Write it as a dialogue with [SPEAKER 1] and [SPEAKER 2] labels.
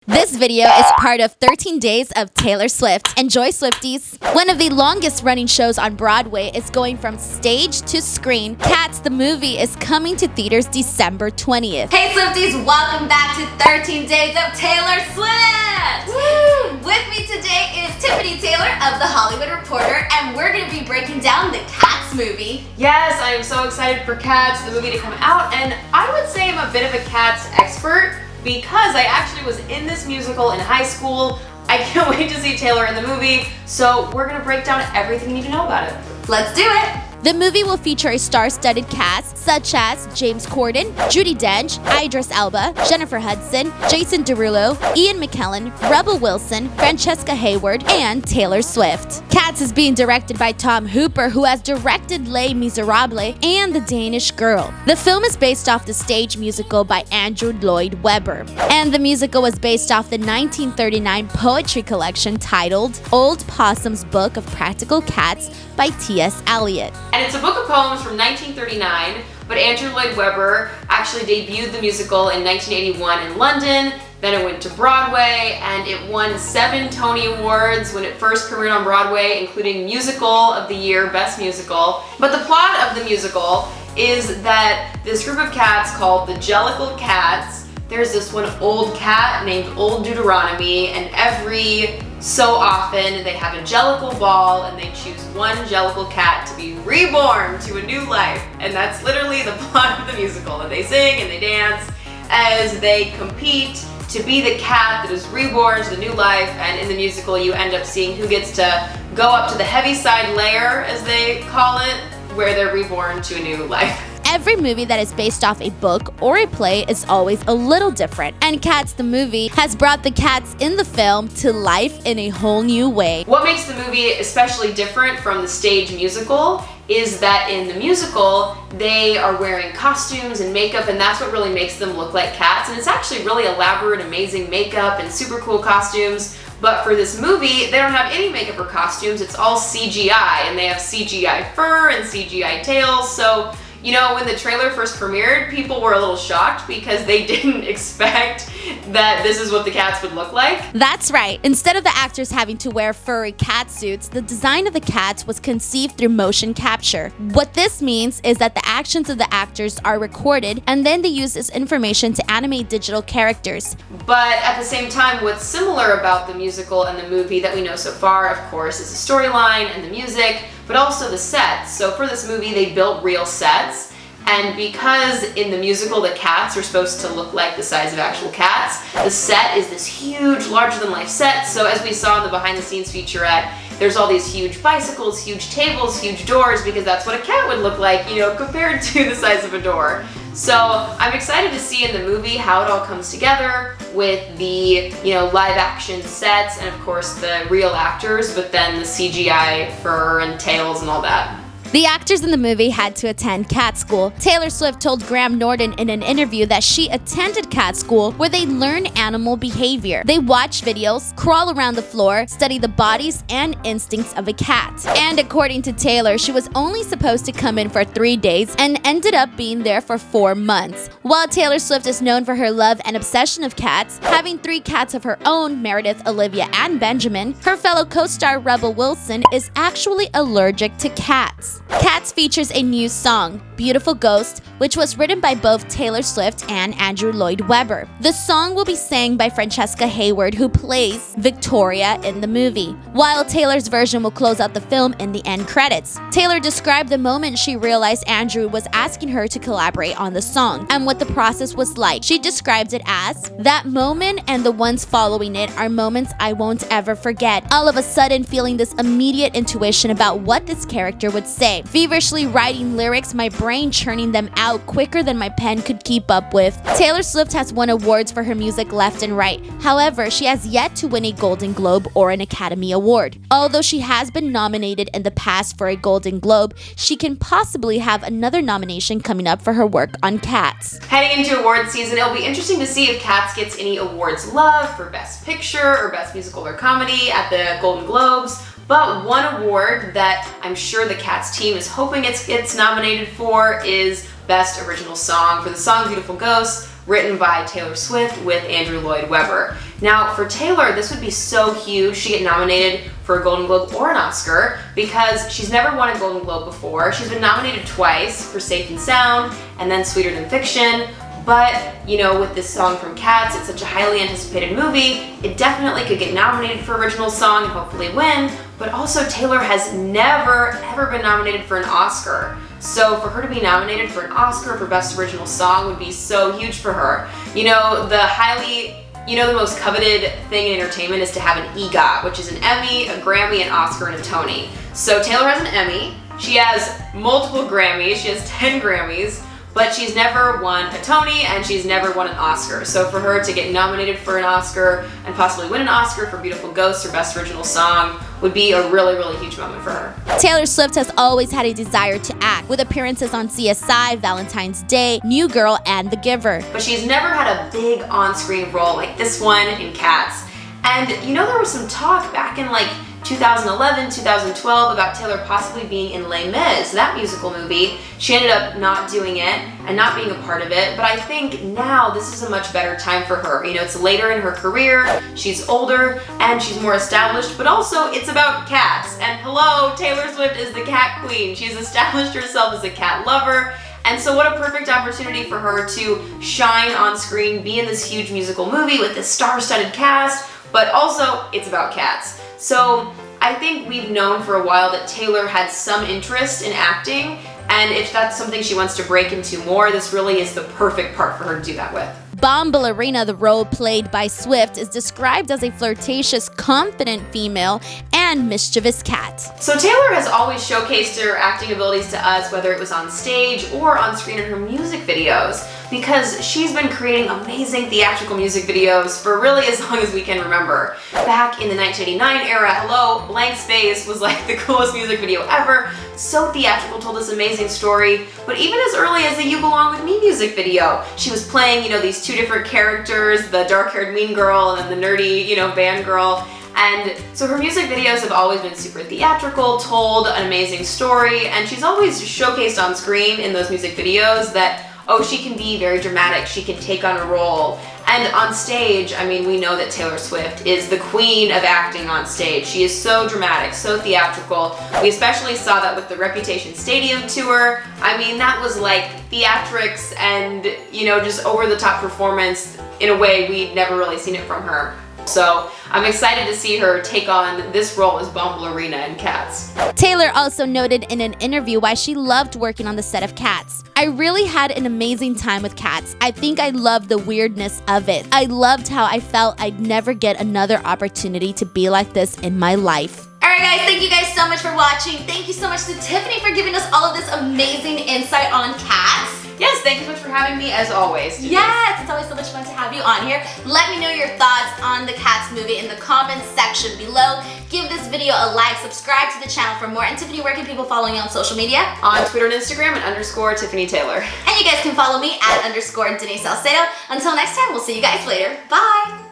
[SPEAKER 1] This video is part of 13 Days of Taylor Swift. Enjoy, Swifties! One of the longest running shows on Broadway is going from stage to screen. Cats the movie is coming to theaters December 20th. Hey Swifties, welcome back to 13 Days of Taylor Swift! Woo! With me today is Tiffany Taylor of The Hollywood Reporter, and we're going to be breaking down the Cats movie.
[SPEAKER 2] Yes, I am so excited for Cats, the movie, to come out, and I would say I'm a bit of a Cats expert, because I actually was in this musical in high school. I can't wait to see Taylor in the movie, so we're gonna break down everything you need to know about it.
[SPEAKER 1] Let's do it! The movie will feature a star-studded cast such as James Corden, Judi Dench, Idris Elba, Jennifer Hudson, Jason Derulo, Ian McKellen, Rebel Wilson, Francesca Hayward, and Taylor Swift. Cats is being directed by Tom Hooper, who has directed Les Miserables and The Danish Girl. The film is based off the stage musical by Andrew Lloyd Webber, and the musical was based off the 1939 poetry collection titled Old Possum's Book of Practical Cats by T.S. Eliot.
[SPEAKER 2] And it's a book of poems from 1939, but Andrew Lloyd Webber actually debuted the musical in 1981 in London, then it went to Broadway, and it won 7 Tony Awards when it first premiered on Broadway, including Musical of the Year, Best Musical. But the plot of the musical is that this group of cats called the Jellicle Cats, there's this one old cat named Old Deuteronomy, and every so often they have a Jellicle ball and they choose one Jellicle cat to be reborn to a new life. And that's literally the plot of the musical, that they sing and they dance as they compete to be the cat that is reborn to the new life. And in the musical you end up seeing who gets to go up to the Heaviside Layer, as they call it, where they're reborn to a new life.
[SPEAKER 1] Every movie that is based off a book or a play is always a little different, and Cats the movie has brought the cats in the film to life in a whole new way.
[SPEAKER 2] What makes the movie especially different from the stage musical is that in the musical they are wearing costumes and makeup, and that's what really makes them look like cats, and it's actually really elaborate, amazing makeup and super cool costumes. But for this movie, they don't have any makeup or costumes, it's all CGI, and they have CGI fur and CGI tails. So, you know, when the trailer first premiered, people were a little shocked because they didn't expect that this is what the cats would look like.
[SPEAKER 1] That's right. Instead of the actors having to wear furry cat suits, the design of the cats was conceived through motion capture. What this means is that the actions of the actors are recorded, and then they use this information to animate digital characters.
[SPEAKER 2] But at the same time, what's similar about the musical and the movie that we know so far, of course, is the storyline and the music, but also the sets. So for this movie, they built real sets, and because in the musical the cats are supposed to look like the size of actual cats, the set is this huge, larger-than-life set. So as we saw in the behind-the-scenes featurette, there's all these huge bicycles, huge tables, huge doors, because that's what a cat would look like, you know, compared to the size of a door. So I'm excited to see in the movie how it all comes together with the, you know, live action sets and of course the real actors, but then the CGI fur and tails and all that.
[SPEAKER 1] The actors in the movie had to attend cat school. Taylor Swift told Graham Norton in an interview that she attended cat school where they learn animal behavior. They watch videos, crawl around the floor, study the bodies and instincts of a cat. And according to Taylor, she was only supposed to come in for 3 days and ended up being there for 4 months. While Taylor Swift is known for her love and obsession of cats, having 3 cats of her own, Meredith, Olivia, and Benjamin, her fellow co-star Rebel Wilson is actually allergic to cats. Cats features a new song, Beautiful Ghost, which was written by both Taylor Swift and Andrew Lloyd Webber. The song will be sang by Francesca Hayward, who plays Victoria in the movie, while Taylor's version will close out the film in the end credits. Taylor described the moment she realized Andrew was asking her to collaborate on the song and what the process was like. She described it as, "That moment and the ones following it are moments I won't ever forget. All of a sudden feeling this immediate intuition about what this character would say. Feverishly writing lyrics, my brain churning them out quicker than my pen could keep up with." Taylor Swift has won awards for her music left and right. However, she has yet to win a Golden Globe or an Academy Award. Although she has been nominated in the past for a Golden Globe, she can possibly have another nomination coming up for her work on Cats.
[SPEAKER 2] Heading into award season, it'll be interesting to see if Cats gets any awards love for Best Picture or Best Musical or Comedy at the Golden Globes. But one award that I'm sure the Cats team is hoping it gets nominated for is Best Original Song for the song Beautiful Ghost, written by Taylor Swift with Andrew Lloyd Webber. Now, for Taylor, this would be so huge to get nominated for a Golden Globe or an Oscar because she's never won a Golden Globe before. She's been nominated twice for Safe and Sound and then Sweeter Than Fiction. But, you know, with this song from Cats, it's such a highly anticipated movie, it definitely could get nominated for original song and hopefully win. But also, Taylor has never, ever been nominated for an Oscar. So for her to be nominated for an Oscar for Best Original Song would be so huge for her. You know, the most coveted thing in entertainment is to have an EGOT, which is an Emmy, a Grammy, an Oscar, and a Tony. So Taylor has an Emmy, she has multiple Grammys, she has 10 Grammys, but she's never won a Tony and she's never won an Oscar. So for her to get nominated for an Oscar and possibly win an Oscar for Beautiful Ghosts or Best Original Song would be a really, really huge moment for her.
[SPEAKER 1] Taylor Swift has always had a desire to act, with appearances on CSI, Valentine's Day, New Girl, and The Giver.
[SPEAKER 2] But she's never had a big on-screen role like this one in Cats. And you know, there was some talk back in like 2011, 2012 about Taylor possibly being in Les Mis, that musical movie. She ended up not doing it and not being a part of it, but I think now this is a much better time for her. You know, it's later in her career, she's older and she's more established, but also it's about cats. And hello, Taylor Swift is the cat queen. She's established herself as a cat lover. And so what a perfect opportunity for her to shine on screen, be in this huge musical movie with this star-studded cast, but also it's about cats. So I think we've known for a while that Taylor had some interest in acting, and if that's something she wants to break into more, this really is the perfect part for her to do that with.
[SPEAKER 1] Bomb Ballerina, the role played by Swift, is described as a flirtatious, confident female and mischievous cat.
[SPEAKER 2] So Taylor has always showcased her acting abilities to us, whether it was on stage or on screen in her music videos, because she's been creating amazing theatrical music videos for really as long as we can remember. Back in the 1989 era, hello, Blank Space was like the coolest music video ever. So theatrical, told this amazing story. But even as early as the You Belong With Me music video, she was playing, you know, these two different characters, the dark-haired mean girl and then the nerdy, you know, band girl. And so her music videos have always been super theatrical, told an amazing story, and she's always showcased on screen in those music videos that, oh, she can be very dramatic, she can take on a role. And on stage, I mean, we know that Taylor Swift is the queen of acting on stage. She is so dramatic, so theatrical. We especially saw that with the Reputation Stadium tour. I mean, that was like theatrics and, you know, just over-the-top performance in a way we'd never really seen it from her. So I'm excited to see her take on this role as Bomb Ballerina in Cats.
[SPEAKER 1] Taylor also noted in an interview why she loved working on the set of Cats. I really had an amazing time with Cats. I think I loved the weirdness of it. I loved how I felt I'd never get another opportunity to be like this in my life.
[SPEAKER 3] Alright guys, thank you guys so much for watching. Thank you so much to Tiffany for giving us all of this amazing insight on Cats.
[SPEAKER 2] Yes, thank you so much for having me as always. Denise.
[SPEAKER 3] Yes, it's always so much fun to have you on here. Let me know your thoughts on the Cats movie in the comments section below. Give this video a like, subscribe to the channel for more. And Tiffany, where can people follow you on social media?
[SPEAKER 2] On Twitter and Instagram at _Tiffany Taylor.
[SPEAKER 3] And you guys can follow me at _Denise Salcedo. Until next time, we'll see you guys later. Bye!